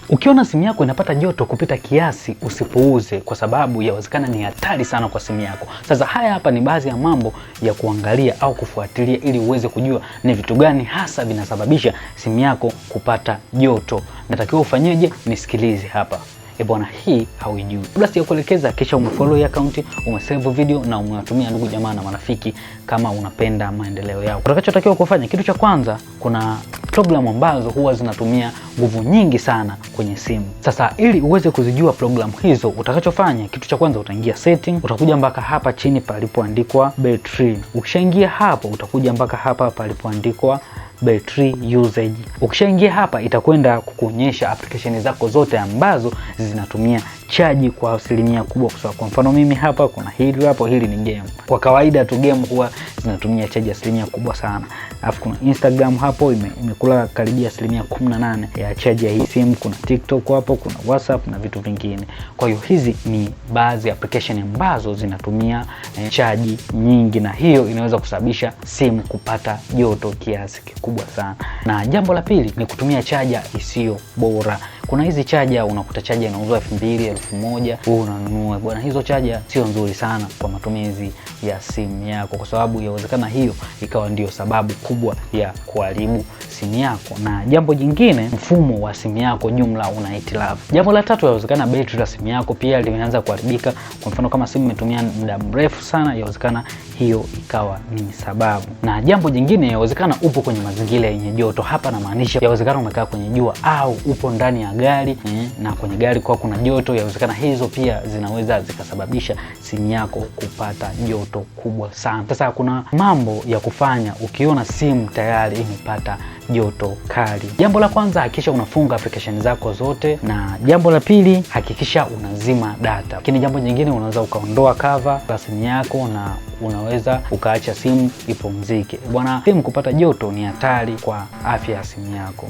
Ukiona simu yako inapata joto kupita kiasi, usipuuze, kwa sababu yawezekana ni hatari sana kwa simu yako. Sasa haya hapa ni baadhi ya mambo ya kuangalia au kufuatilia ili uweze kujua ni vitu gani hasa vinasababisha simu yako kupata joto. Natakiwa ufanyeje? Nisikilize hapa. Bwana, hii hauijui. Kabla sijakuelekeza, kisha umefollow account, umesave video na umewatumia ndugu jamaa na marafiki kama unapenda maendeleo yao. Utakachotakiwa kufanya, kitu cha kwanza, kuna programu ambazo huwa zinatumia nguvu nyingi sana kwenye simu. Sasa ili uweze kuzijua programu hizo, utakachofanya, kitu cha kwanza, utaingia setting, utakuja mpaka hapa chini palipoandikwa battery. Ukishaingia hapo, utakuja mpaka hapa palipoandikwa battery usage. Ukishaingia hapa, itakwenda kukuonyesha application zako zote ambazo zinatumia chaji kwa asilimia kubwa. Kwa mfano mimi hapa kuna hili hapo, hili ni game. Kwa kawaida tu game huwa zinatumia chaji asilimia kubwa sana. Alafu kuna Instagram hapo imekula karibia asilimia 18 ya chaji ya hii simu. Kuna TikTok hapo, kuna WhatsApp na vitu vingine. Kwa hiyo hizi ni baadhi ya application ambazo zinatumia chaji nyingi, na hiyo inaweza kusababisha simu kupata joto kiasi kikubwa sana. Na jambo la pili ni kutumia chaja isiyo bora. Kuna hizi chaja unakuta chaja inauzwa 2000, 1000, wewe unanunua. Bwana, hizo chaja sio nzuri sana kwa matumizi ya simu yako, kwa sababu yawezekana hiyo ikawa ndio sababu kubwa ya kuharibu simu yako. Na jambo jingine, mfumo wa simu yako jumla una hitilafu. Jambo la tatu, yawezekana betri la simu yako pia limeanza kuharibika. Kwa mfano kama simu imetumia muda mrefu sana, yawezekana hiyo ikawa ni sababu. Na jambo jingine, yawezekana upo kwenye mazingira yenye joto. Hapa na maanisha yawezekana umekaa kwenye jua au upo ndani ya gari na kwenye gari kwa kuna joto. Yawezekana hizo pia zinaweza zikasababisha simu yako kupata joto kubwa sana. Sasa kuna mambo ya kufanya ukiona simu tayari imepata joto kali. Jambo la kwanza, hakikisha unafunga application zako zote, na jambo la pili, hakikisha unazima data. Lakini jambo jingine, unaweza ukaondoa cover la simu yako na unaweza ukaacha simu ipumzike. Bwana, simu kupata joto ni hatari kwa afya ya simu yako.